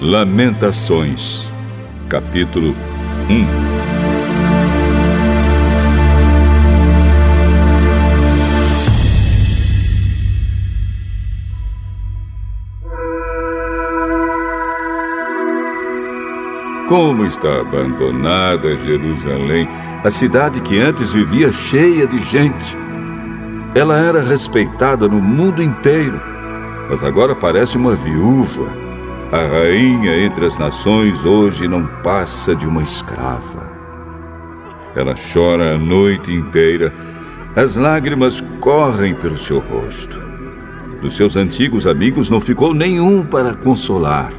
Lamentações, capítulo 1. Como está abandonada Jerusalém, a cidade que antes vivia cheia de gente. Ela era respeitada no mundo inteiro, mas agora parece uma viúva. A rainha entre as nações hoje não passa de uma escrava. Ela chora a noite inteira, as lágrimas correm pelo seu rosto. Dos seus antigos amigos não ficou nenhum para consolar.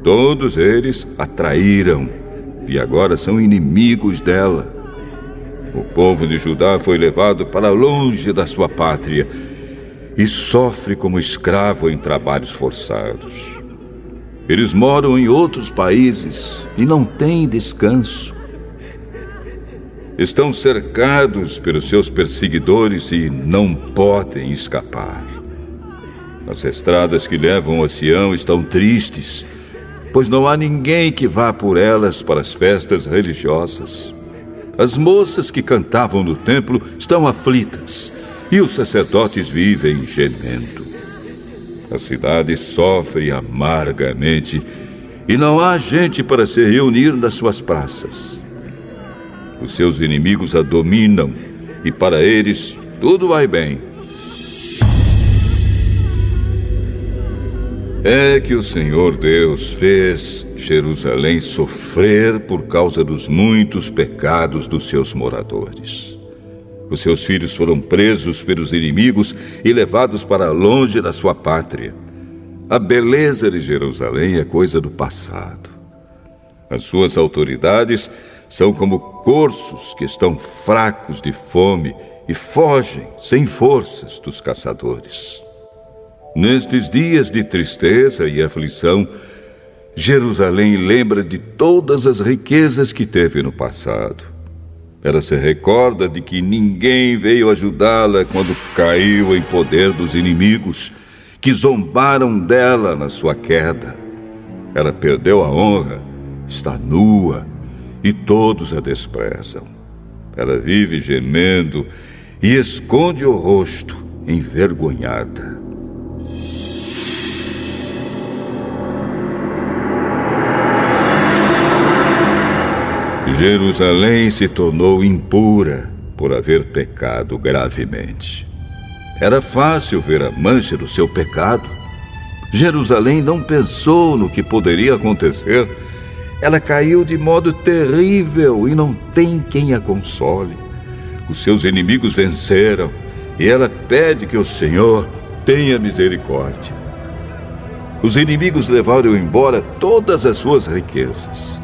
Todos eles a traíram e agora são inimigos dela. O povo de Judá foi levado para longe da sua pátria e sofre como escravo em trabalhos forçados. Eles moram em outros países e não têm descanso. Estão cercados pelos seus perseguidores e não podem escapar. As estradas que levam a Sião estão tristes, pois não há ninguém que vá por elas para as festas religiosas. As moças que cantavam no templo estão aflitas, e os sacerdotes vivem gemendo. A cidade sofre amargamente, e não há gente para se reunir nas suas praças. Os seus inimigos a dominam, e para eles tudo vai bem. É que o Senhor Deus fez Jerusalém sofrer por causa dos muitos pecados dos seus moradores. Os seus filhos foram presos pelos inimigos e levados para longe da sua pátria. A beleza de Jerusalém é coisa do passado. As suas autoridades são como corços que estão fracos de fome e fogem sem forças dos caçadores. Nestes dias de tristeza e aflição, Jerusalém lembra de todas as riquezas que teve no passado. Ela se recorda de que ninguém veio ajudá-la quando caiu em poder dos inimigos, que zombaram dela na sua queda. Ela perdeu a honra, está nua, e todos a desprezam. Ela vive gemendo e esconde o rosto, envergonhada. Jerusalém se tornou impura por haver pecado gravemente. Era fácil ver a mancha do seu pecado. Jerusalém não pensou no que poderia acontecer. Ela caiu de modo terrível e não tem quem a console. Os seus inimigos venceram e ela pede que o Senhor tenha misericórdia. Os inimigos levaram embora todas as suas riquezas.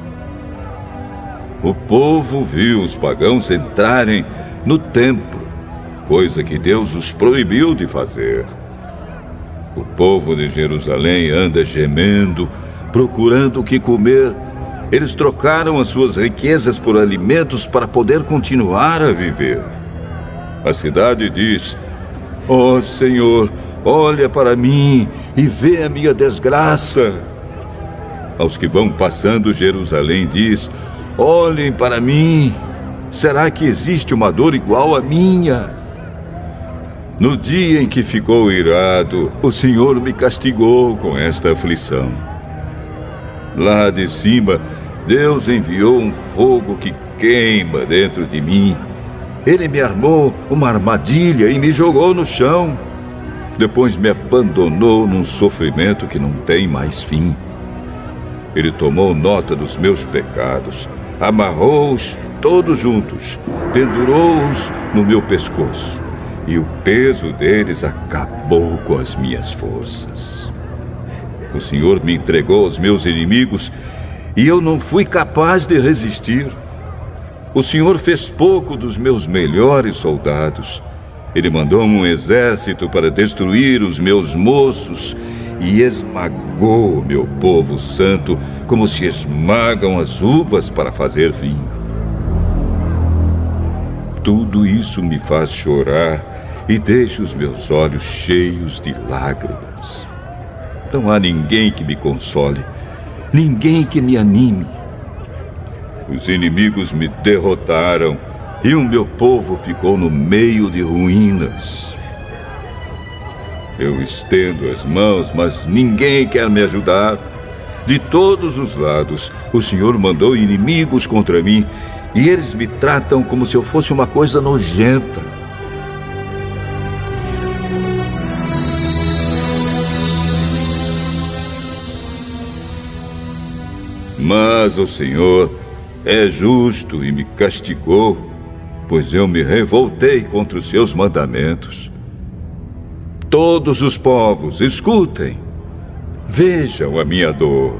O povo viu os pagãos entrarem no templo, coisa que Deus os proibiu de fazer. O povo de Jerusalém anda gemendo, procurando o que comer. Eles trocaram as suas riquezas por alimentos para poder continuar a viver. A cidade diz: "Ó Senhor, olha para mim e vê a minha desgraça." Aos que vão passando, Jerusalém diz: "Olhem para mim, será que existe uma dor igual à minha?" No dia em que ficou irado, o Senhor me castigou com esta aflição. Lá de cima, Deus enviou um fogo que queima dentro de mim. Ele me armou uma armadilha e me jogou no chão. Depois me abandonou num sofrimento que não tem mais fim. Ele tomou nota dos meus pecados, amarrou-os todos juntos, pendurou-os no meu pescoço, e o peso deles acabou com as minhas forças. O Senhor me entregou aos meus inimigos e eu não fui capaz de resistir. O Senhor fez pouco dos meus melhores soldados. Ele mandou um exército para destruir os meus moços e esmagou o meu povo santo como se esmagam as uvas para fazer vinho. Tudo isso me faz chorar e deixa os meus olhos cheios de lágrimas. Não há ninguém que me console. ninguém que me anime. Os inimigos me derrotaram e o meu povo ficou no meio de ruínas. Eu estendo as mãos, mas ninguém quer me ajudar. De todos os lados, o Senhor mandou inimigos contra mim e eles me tratam como se eu fosse uma coisa nojenta. Mas o Senhor é justo e me castigou, pois eu me revoltei contra os seus mandamentos. Todos os povos, escutem, vejam a minha dor.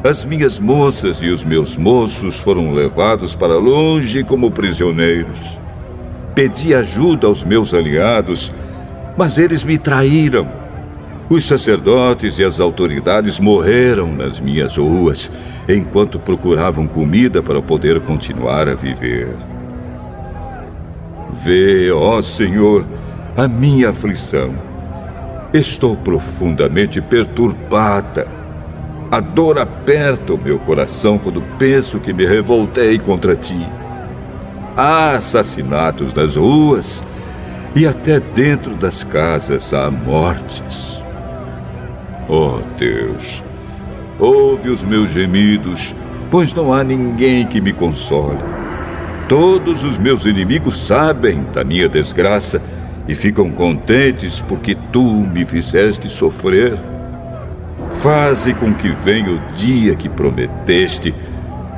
As minhas moças e os meus moços foram levados para longe como prisioneiros. Pedi ajuda aos meus aliados, mas eles me traíram. Os sacerdotes e as autoridades morreram nas minhas ruas, enquanto procuravam comida para poder continuar a viver. Vê, ó Senhor, a minha aflição. Estou profundamente perturbada. A dor aperta o meu coração quando penso que me revoltei contra ti. Há assassinatos nas ruas e até dentro das casas há mortes. Ó Deus, ouve os meus gemidos, pois não há ninguém que me console. Todos os meus inimigos sabem da minha desgraça e ficam contentes porque tu me fizeste sofrer. Faze com que venha o dia que prometeste,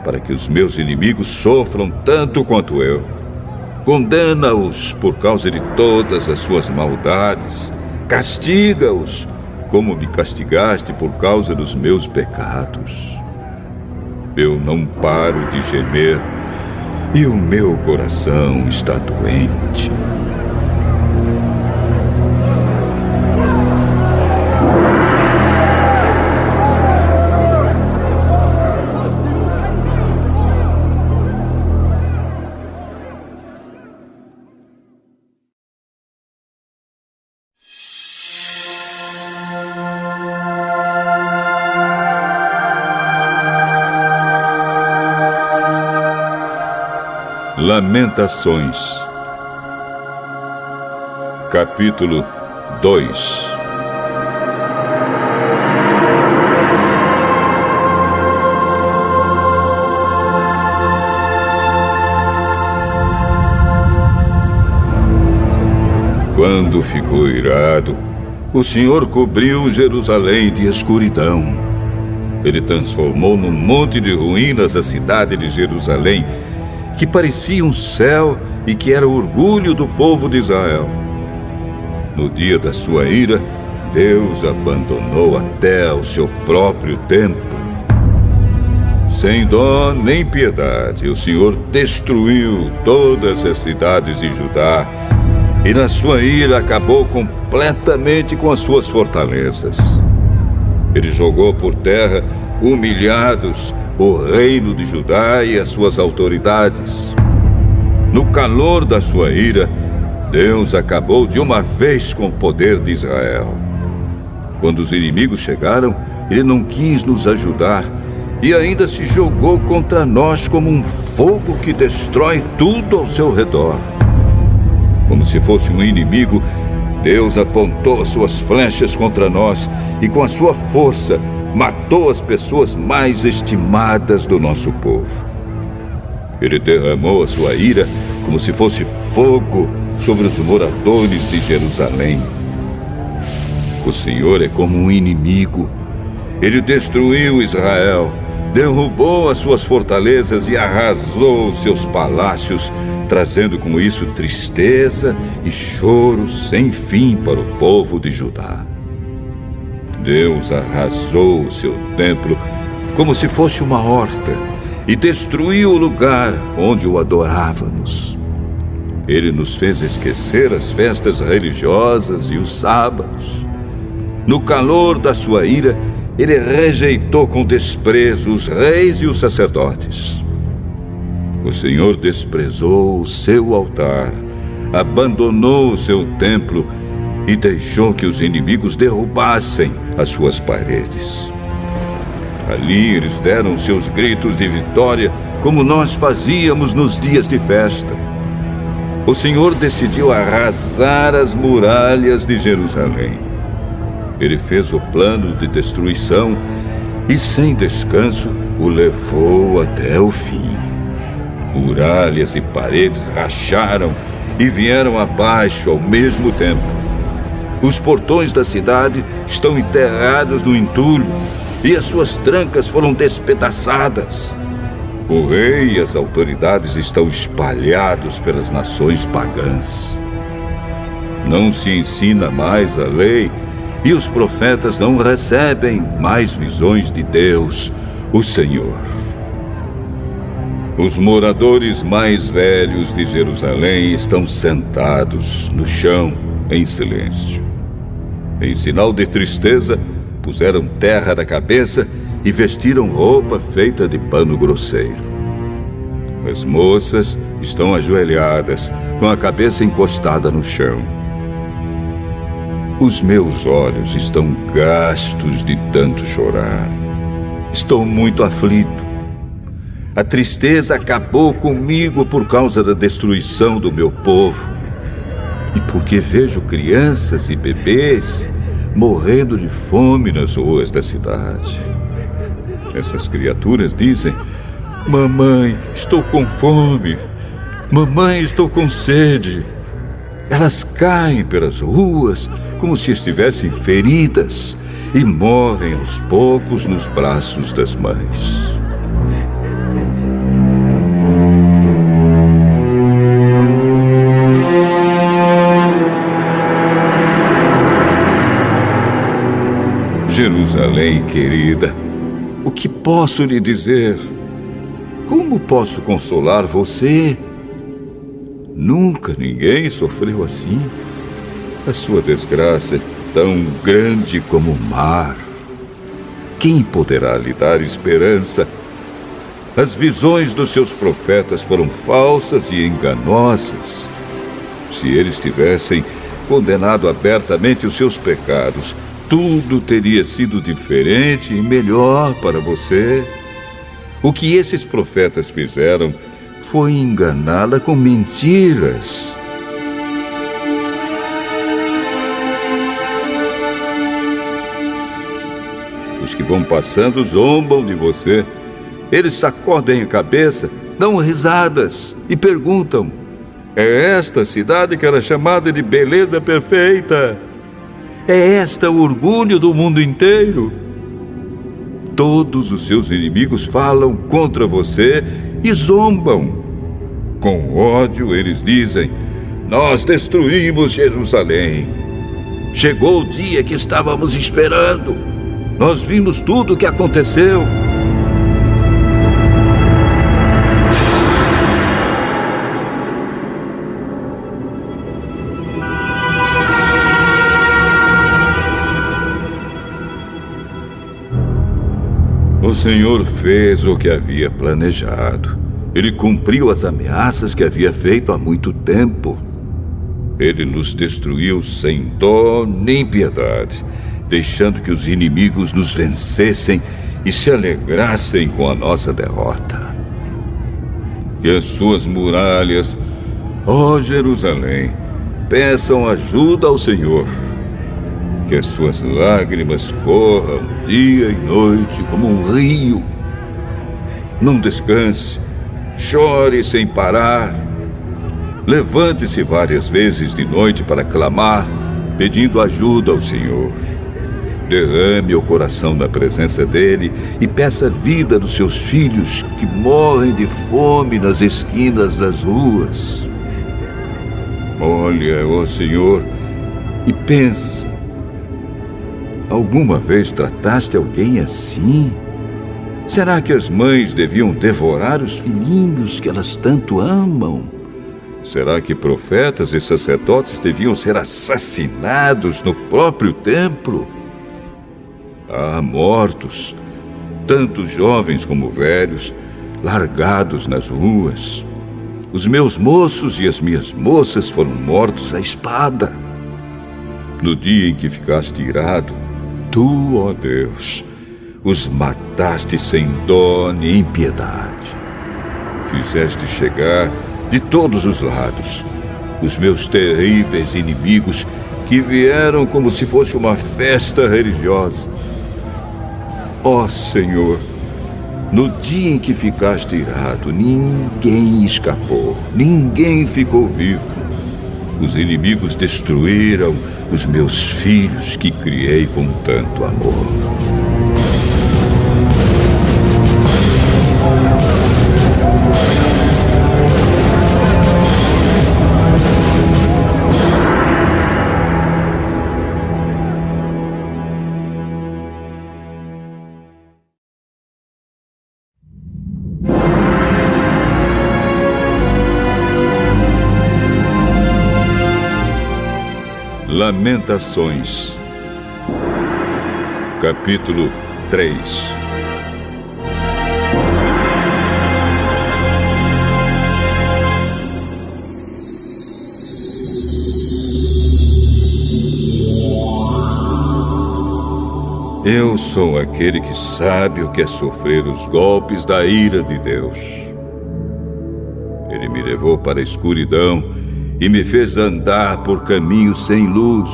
para que os meus inimigos sofram tanto quanto eu. Condena-os por causa de todas as suas maldades. Castiga-os, como me castigaste por causa dos meus pecados. Eu não paro de gemer e o meu coração está doente. Lamentações, capítulo 2. Quando ficou irado, o Senhor cobriu Jerusalém de escuridão. Ele transformou num monte de ruínas a cidade de Jerusalém, que parecia um céu e que era o orgulho do povo de Israel. No dia da sua ira, Deus abandonou até o seu próprio templo. Sem dó nem piedade, o Senhor destruiu todas as cidades de Judá e na sua ira acabou completamente com as suas fortalezas. Ele jogou por terra, humilhados, o reino de Judá e as suas autoridades. No calor da sua ira, Deus acabou de uma vez com o poder de Israel. Quando os inimigos chegaram, ele não quis nos ajudar e ainda se jogou contra nós como um fogo que destrói tudo ao seu redor. Como se fosse um inimigo, Deus apontou as suas flechas contra nós e com a sua força matou as pessoas mais estimadas do nosso povo. Ele derramou a sua ira como se fosse fogo sobre os moradores de Jerusalém. O Senhor é como um inimigo. Ele destruiu Israel, derrubou as suas fortalezas e arrasou os seus palácios, trazendo com isso tristeza e choro sem fim para o povo de Judá. Deus arrasou o seu templo como se fosse uma horta e destruiu o lugar onde o adorávamos. Ele nos fez esquecer as festas religiosas e os sábados. No calor da sua ira, ele rejeitou com desprezo os reis e os sacerdotes. O Senhor desprezou o seu altar, abandonou o seu templo e deixou que os inimigos derrubassem as suas paredes. Ali eles deram seus gritos de vitória, como nós fazíamos nos dias de festa. O Senhor decidiu arrasar as muralhas de Jerusalém. Ele fez o plano de destruição e, sem descanso, o levou até o fim. Muralhas e paredes racharam e vieram abaixo ao mesmo tempo. Os portões da cidade estão enterrados no entulho e as suas trancas foram despedaçadas. O rei e as autoridades estão espalhados pelas nações pagãs. Não se ensina mais a lei e os profetas não recebem mais visões de Deus, o Senhor. Os moradores mais velhos de Jerusalém estão sentados no chão em silêncio. Em sinal de tristeza, puseram terra na cabeça e vestiram roupa feita de pano grosseiro. As moças estão ajoelhadas, com a cabeça encostada no chão. Os meus olhos estão gastos de tanto chorar. Estou muito aflito. A tristeza acabou comigo por causa da destruição do meu povo. E porque vejo crianças e bebês morrendo de fome nas ruas da cidade. Essas criaturas dizem: mamãe, estou com fome. Mamãe, estou com sede. Elas caem pelas ruas como se estivessem feridas e morrem aos poucos nos braços das mães. Jerusalém, querida, o que posso lhe dizer? Como posso consolar você? Nunca ninguém sofreu assim. A sua desgraça é tão grande como o mar. Quem poderá lhe dar esperança? As visões dos seus profetas foram falsas e enganosas. Se eles tivessem condenado abertamente os seus pecados, tudo teria sido diferente e melhor para você. O que esses profetas fizeram foi enganá-la com mentiras. Os que vão passando zombam de você. Eles sacodem a cabeça, dão risadas e perguntam: é esta a cidade que era chamada de beleza perfeita? É esta o orgulho do mundo inteiro? Todos os seus inimigos falam contra você e zombam. Com ódio eles dizem: nós destruímos Jerusalém. Chegou o dia que estávamos esperando. Nós vimos tudo o que aconteceu. O Senhor fez o que havia planejado. Ele cumpriu as ameaças que havia feito há muito tempo. Ele nos destruiu sem dó nem piedade, deixando que os inimigos nos vencessem e se alegrassem com a nossa derrota. Que as suas muralhas, ó Jerusalém, peçam ajuda ao Senhor. Que as suas lágrimas corram dia e noite como um rio. Não descanse, chore sem parar. Levante-se várias vezes de noite para clamar, pedindo ajuda ao Senhor. Derrame o coração na presença dele e peça a vida dos seus filhos que morrem de fome nas esquinas das ruas. Olha, ó Senhor, e pensa: alguma vez trataste alguém assim? Será que as mães deviam devorar os filhinhos que elas tanto amam? Será que profetas e sacerdotes deviam ser assassinados no próprio templo? Há mortos, tanto jovens como velhos, largados nas ruas. Os meus moços e as minhas moças foram mortos à espada. No dia em que ficaste irado, tu, ó Deus, os mataste sem dó nem piedade. Fizeste chegar de todos os lados os meus terríveis inimigos, que vieram como se fosse uma festa religiosa. Ó Senhor, no dia em que ficaste irado, ninguém escapou, ninguém ficou vivo. Os inimigos destruíram os meus filhos que criei com tanto amor. Lamentações, capítulo 3. Eu sou aquele que sabe o que é sofrer os golpes da ira de Deus. Ele me levou para a escuridão e me fez andar por caminhos sem luz.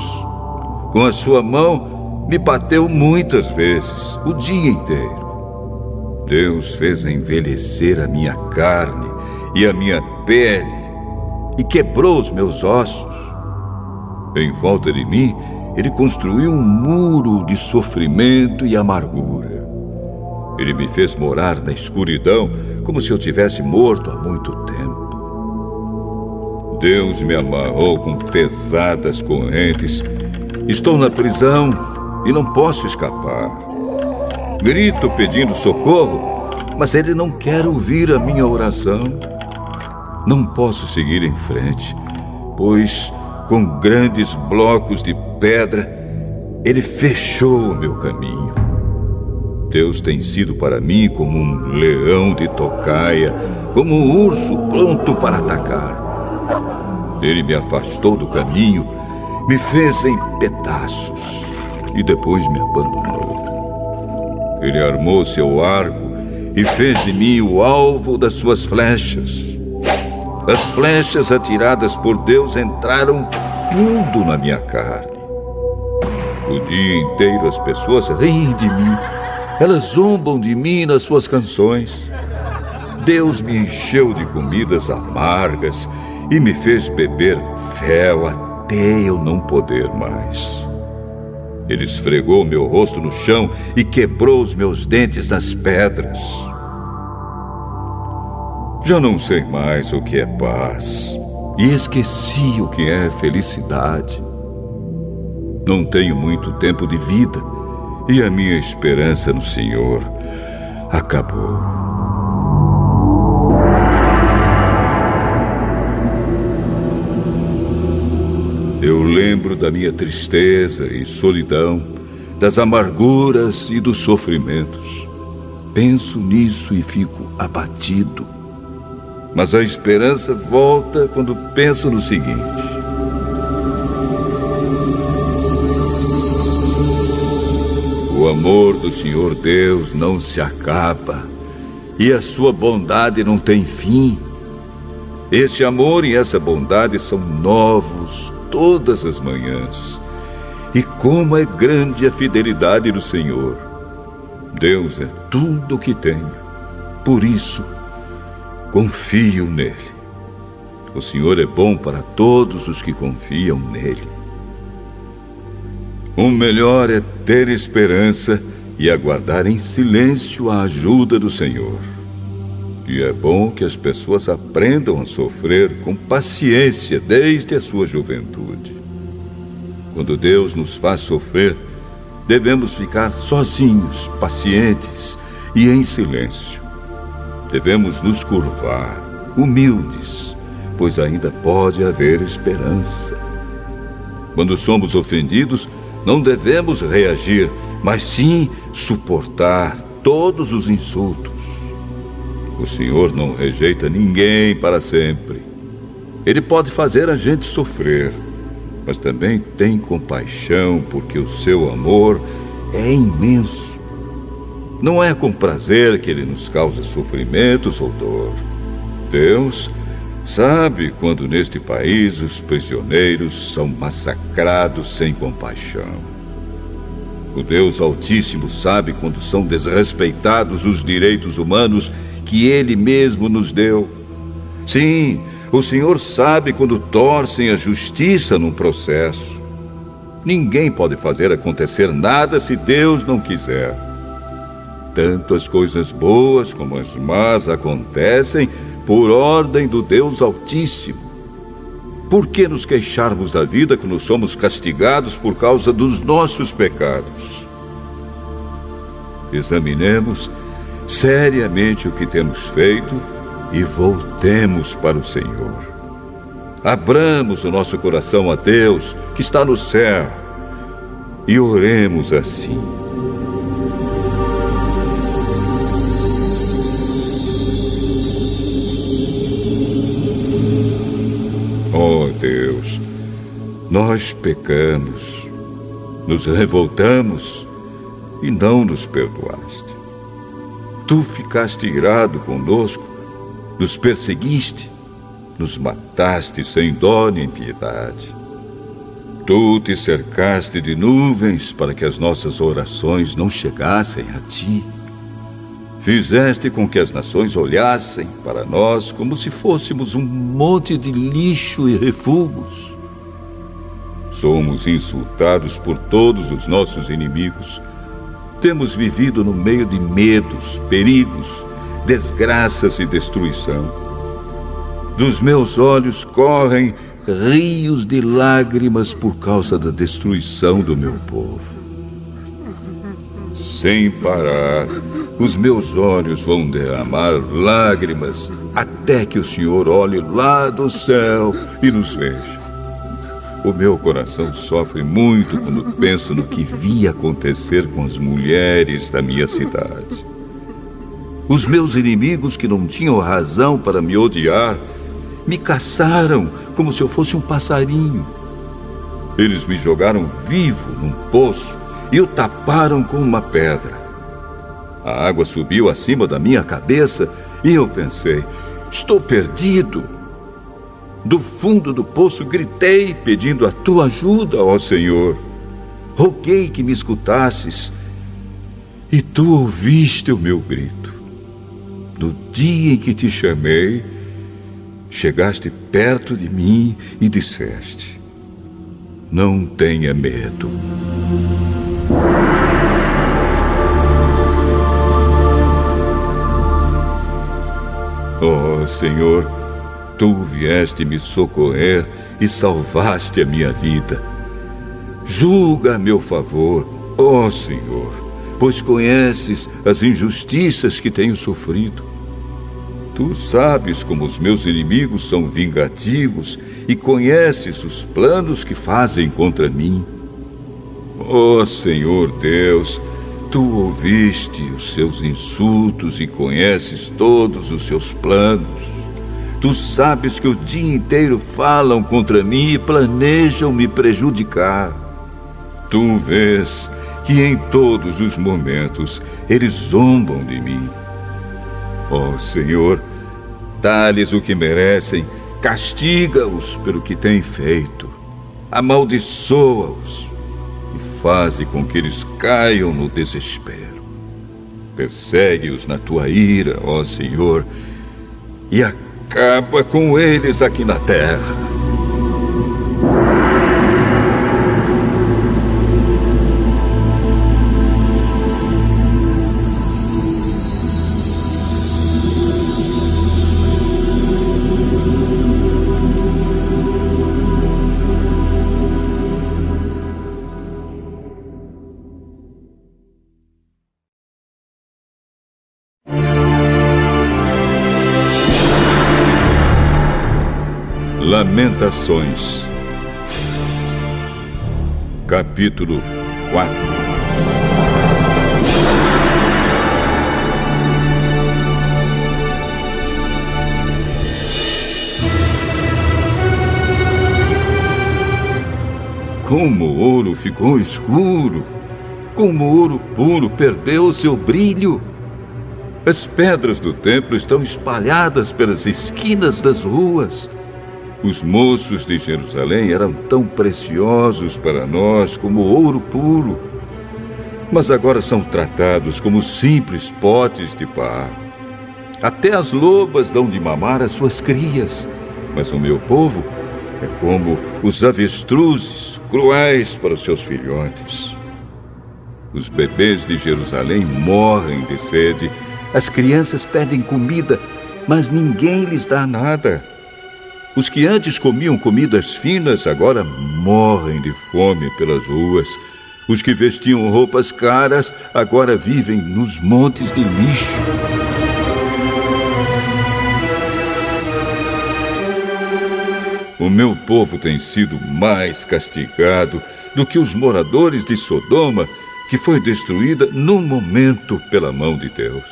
Com a sua mão, me bateu muitas vezes, o dia inteiro. Deus fez envelhecer a minha carne e a minha pele e quebrou os meus ossos. Em volta de mim, Ele construiu um muro de sofrimento e amargura. Ele me fez morar na escuridão como se eu tivesse morto há muito tempo. Deus me amarrou com pesadas correntes. Estou na prisão e não posso escapar. Grito pedindo socorro, mas Ele não quer ouvir a minha oração. Não posso seguir em frente, pois com grandes blocos de pedra Ele fechou o meu caminho. Deus tem sido para mim como um leão de tocaia, como um urso pronto para atacar. Ele me afastou do caminho, me fez em pedaços e depois me abandonou. Ele armou seu arco e fez de mim o alvo das suas flechas. As flechas atiradas por Deus entraram fundo na minha carne. O dia inteiro as pessoas riem de mim. Elas zombam de mim nas suas canções. Deus me encheu de comidas amargas e me fez beber fel até eu não poder mais. Ele esfregou meu rosto no chão e quebrou os meus dentes nas pedras. Já não sei mais o que é paz e esqueci o que é felicidade. Não tenho muito tempo de vida e a minha esperança no Senhor acabou. Eu lembro da minha tristeza e solidão, das amarguras e dos sofrimentos. Penso nisso e fico abatido. Mas a esperança volta quando penso no seguinte: o amor do Senhor Deus não se acaba e a sua bondade não tem fim. Esse amor e essa bondade são novos todas as manhãs. E como é grande a fidelidade do Senhor. Deus é tudo o que tenho. Por isso, confio nele. O Senhor é bom para todos os que confiam nele. O melhor é ter esperança e aguardar em silêncio a ajuda do Senhor. E é bom que as pessoas aprendam a sofrer com paciência desde a sua juventude. Quando Deus nos faz sofrer, devemos ficar sozinhos, pacientes e em silêncio. Devemos nos curvar, humildes, pois ainda pode haver esperança. Quando somos ofendidos, não devemos reagir, mas sim suportar todos os insultos. O Senhor não rejeita ninguém para sempre. Ele pode fazer a gente sofrer, mas também tem compaixão, porque o seu amor é imenso. Não é com prazer que Ele nos causa sofrimentos ou dor. Deus sabe quando neste país os prisioneiros são massacrados sem compaixão. O Deus Altíssimo sabe quando são desrespeitados os direitos humanos que Ele mesmo nos deu. Sim, o Senhor sabe quando torcem a justiça num processo. Ninguém pode fazer acontecer nada se Deus não quiser. Tanto as coisas boas como as más acontecem por ordem do Deus Altíssimo. Por que nos queixarmos da vida quando somos castigados por causa dos nossos pecados? Examinemos seriamente o que temos feito e voltemos para o Senhor. Abramos o nosso coração a Deus, que está no céu, e oremos assim. Ó Deus, nós pecamos, nos revoltamos e não nos perdoaste. Tu ficaste irado conosco, nos perseguiste, nos mataste sem dó nem piedade. Tu te cercaste de nuvens para que as nossas orações não chegassem a ti. Fizeste com que as nações olhassem para nós como se fôssemos um monte de lixo e refugos. Somos insultados por todos os nossos inimigos. Temos vivido no meio de medos, perigos, desgraças e destruição. Dos meus olhos correm rios de lágrimas por causa da destruição do meu povo. Sem parar, os meus olhos vão derramar lágrimas até que o Senhor olhe lá do céu e nos veja. O meu coração sofre muito quando penso no que vi acontecer com as mulheres da minha cidade. Os meus inimigos, que não tinham razão para me odiar, me caçaram como se eu fosse um passarinho. Eles me jogaram vivo num poço e o taparam com uma pedra. A água subiu acima da minha cabeça e eu pensei, estou perdido. Do fundo do poço gritei pedindo a tua ajuda, ó Senhor. Roguei que me escutasses e tu ouviste o meu grito. No dia em que te chamei, chegaste perto de mim e disseste, não tenha medo. Ó Senhor, tu vieste me socorrer e salvaste a minha vida. Julga a meu favor, ó Senhor, pois conheces as injustiças que tenho sofrido. Tu sabes como os meus inimigos são vingativos e conheces os planos que fazem contra mim. Ó Senhor Deus, tu ouviste os seus insultos e conheces todos os seus planos. Tu sabes que o dia inteiro falam contra mim e planejam me prejudicar. Tu vês que em todos os momentos eles zombam de mim. Ó Senhor, dá-lhes o que merecem, castiga-os pelo que têm feito, amaldiçoa-os e faze com que eles caiam no desespero. Persegue-os na tua ira, ó Senhor, e acaba com eles aqui na terra. Lamentações, capítulo 4. Como o ouro ficou escuro, como o ouro puro perdeu o seu brilho. As pedras do templo estão espalhadas pelas esquinas das ruas. Os moços de Jerusalém eram tão preciosos para nós como o ouro puro, mas agora são tratados como simples potes de barro. Até as lobas dão de mamar às suas crias, mas o meu povo é como os avestruzes, cruéis para os seus filhotes. Os bebês de Jerusalém morrem de sede. As crianças pedem comida, mas ninguém lhes dá nada. Os que antes comiam comidas finas agora morrem de fome pelas ruas. Os que vestiam roupas caras agora vivem nos montes de lixo. O meu povo tem sido mais castigado do que os moradores de Sodoma, que foi destruída num momento pela mão de Deus.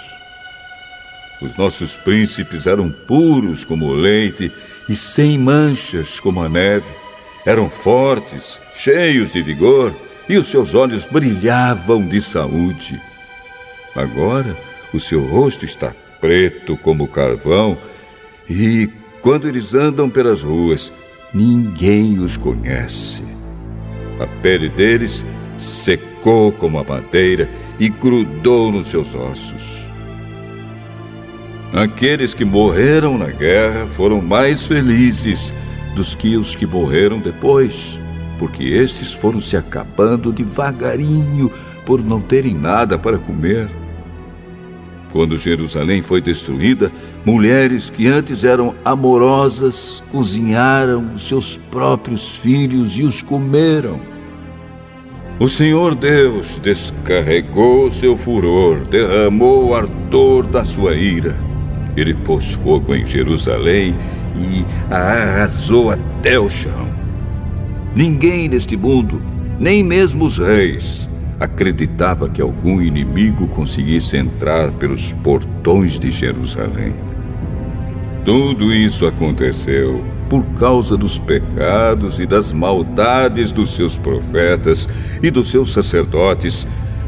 Os nossos príncipes eram puros como o leite e sem manchas como a neve. Eram fortes, cheios de vigor, e os seus olhos brilhavam de saúde. Agora, o seu rosto está preto como carvão, e quando eles andam pelas ruas, ninguém os conhece. A pele deles secou como a madeira e grudou nos seus ossos. Aqueles que morreram na guerra foram mais felizes dos que os que morreram depois, porque estes foram se acabando devagarinho por não terem nada para comer. Quando Jerusalém foi destruída, mulheres que antes eram amorosas cozinharam os seus próprios filhos e os comeram. O Senhor Deus descarregou seu furor, derramou o ardor da sua ira. Ele pôs fogo em Jerusalém e a arrasou até o chão. Ninguém neste mundo, nem mesmo os reis, acreditava que algum inimigo conseguisse entrar pelos portões de Jerusalém. Tudo isso aconteceu por causa dos pecados e das maldades dos seus profetas e dos seus sacerdotes,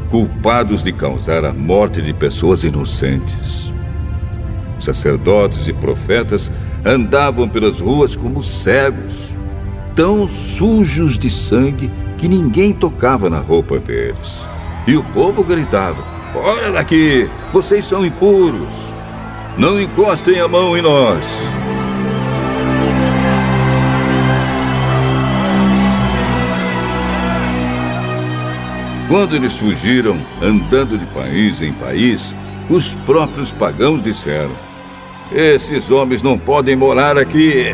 culpados de causar a morte de pessoas inocentes. Sacerdotes e profetas andavam pelas ruas como cegos, tão sujos de sangue que ninguém tocava na roupa deles. E o povo gritava: "Fora daqui! Vocês são impuros! Não encostem a mão em nós!" Quando eles fugiram, andando de país em país, os próprios pagãos disseram: "Esses homens não podem morar aqui."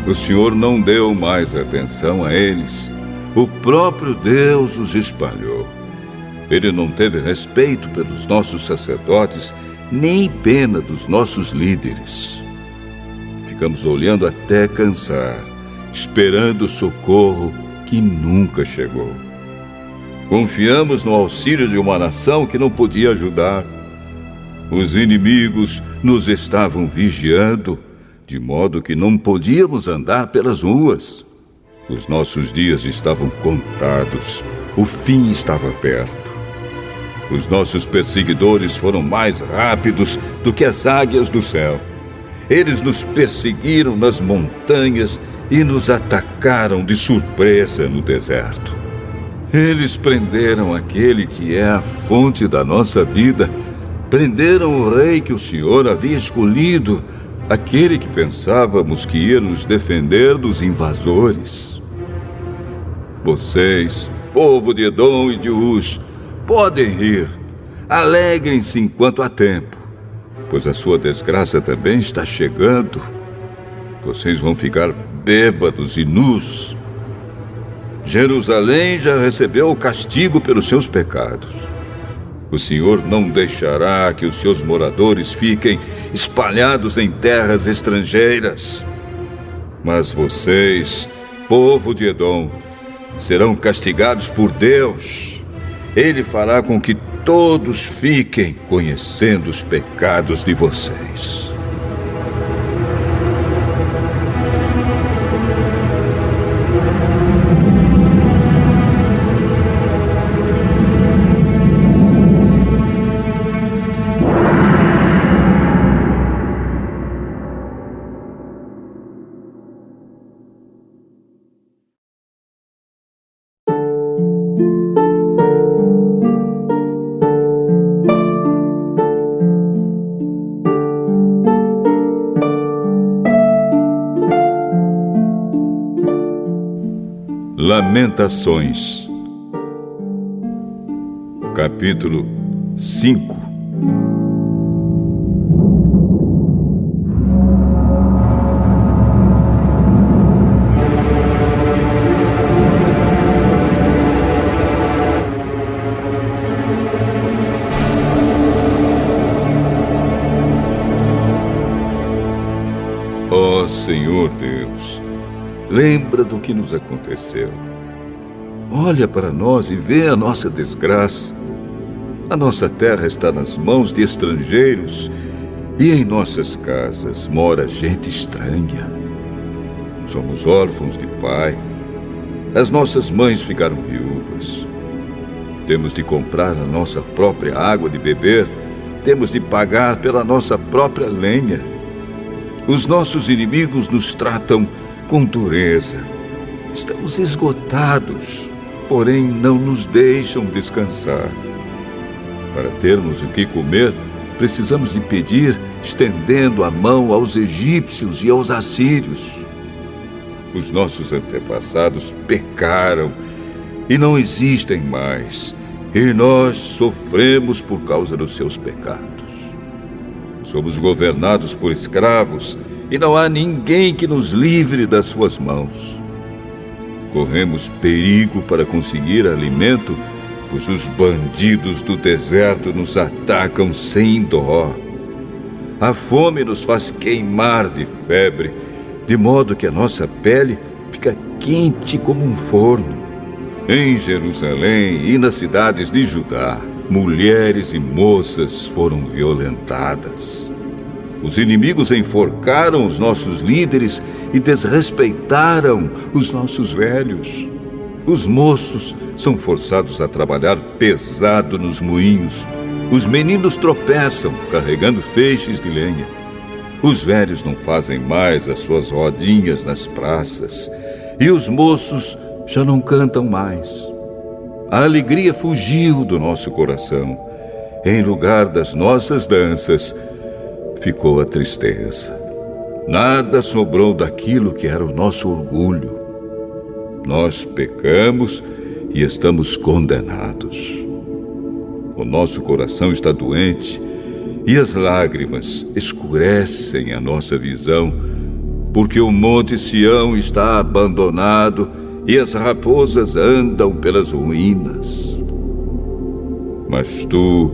O Senhor não deu mais atenção a eles. O próprio Deus os espalhou. Ele não teve respeito pelos nossos sacerdotes, nem pena dos nossos líderes. Ficamos olhando até cansar, esperando o socorro que nunca chegou. Confiamos no auxílio de uma nação que não podia ajudar. Os inimigos nos estavam vigiando, de modo que não podíamos andar pelas ruas. Os nossos dias estavam contados. O fim estava perto. Os nossos perseguidores foram mais rápidos do que as águias do céu. Eles nos perseguiram nas montanhas e nos atacaram de surpresa no deserto. Eles prenderam aquele que é a fonte da nossa vida. Prenderam o rei que o Senhor havia escolhido, aquele que pensávamos que ia nos defender dos invasores. Vocês, povo de Edom e de Uz, podem rir. Alegrem-se enquanto há tempo, pois a sua desgraça também está chegando. Vocês vão ficar bêbados e nus. Jerusalém já recebeu o castigo pelos seus pecados. O Senhor não deixará que os seus moradores fiquem espalhados em terras estrangeiras. Mas vocês, povo de Edom, serão castigados por Deus. Ele fará com que todos fiquem conhecendo os pecados de vocês. Lamentações, capítulo 5. Ó Senhor Deus, lembra do que nos aconteceu. Olha para nós e vê a nossa desgraça. A nossa terra está nas mãos de estrangeiros e em nossas casas mora gente estranha. Somos órfãos de pai. As nossas mães ficaram viúvas. Temos de comprar a nossa própria água de beber. Temos de pagar pela nossa própria lenha. Os nossos inimigos nos tratam com dureza. Estamos esgotados, porém não nos deixam descansar. Para termos o que comer, precisamos de pedir, estendendo a mão aos egípcios e aos assírios. Os nossos antepassados pecaram e não existem mais, e nós sofremos por causa dos seus pecados. Somos governados por escravos e não há ninguém que nos livre das suas mãos. Corremos perigo para conseguir alimento, pois os bandidos do deserto nos atacam sem dó. A fome nos faz queimar de febre, de modo que a nossa pele fica quente como um forno. Em Jerusalém e nas cidades de Judá, mulheres e moças foram violentadas. Os inimigos enforcaram os nossos líderes e desrespeitaram os nossos velhos. Os moços são forçados a trabalhar pesado nos moinhos. Os meninos tropeçam carregando feixes de lenha. Os velhos não fazem mais as suas rodinhas nas praças. E os moços já não cantam mais. A alegria fugiu do nosso coração. Em lugar das nossas danças, ficou a tristeza. Nada sobrou daquilo que era o nosso orgulho. Nós pecamos e estamos condenados. O nosso coração está doente e as lágrimas escurecem a nossa visão, porque o monte Sião está abandonado e as raposas andam pelas ruínas. Mas tu,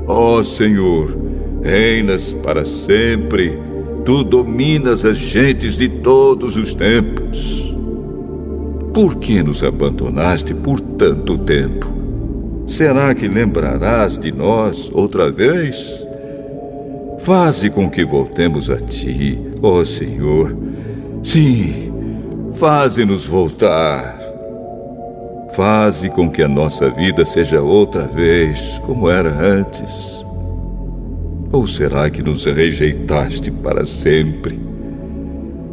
ó Senhor, reinas para sempre. Tu dominas as gentes de todos os tempos. Por que nos abandonaste por tanto tempo? Será que lembrarás de nós outra vez? Faze com que voltemos a ti, ó Senhor. Sim, faze-nos voltar. Faze com que a nossa vida seja outra vez como era antes. Ou será que nos rejeitaste para sempre?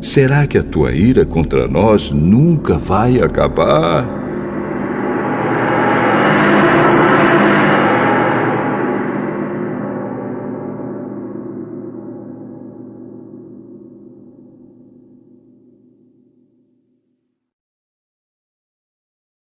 Será que a tua ira contra nós nunca vai acabar?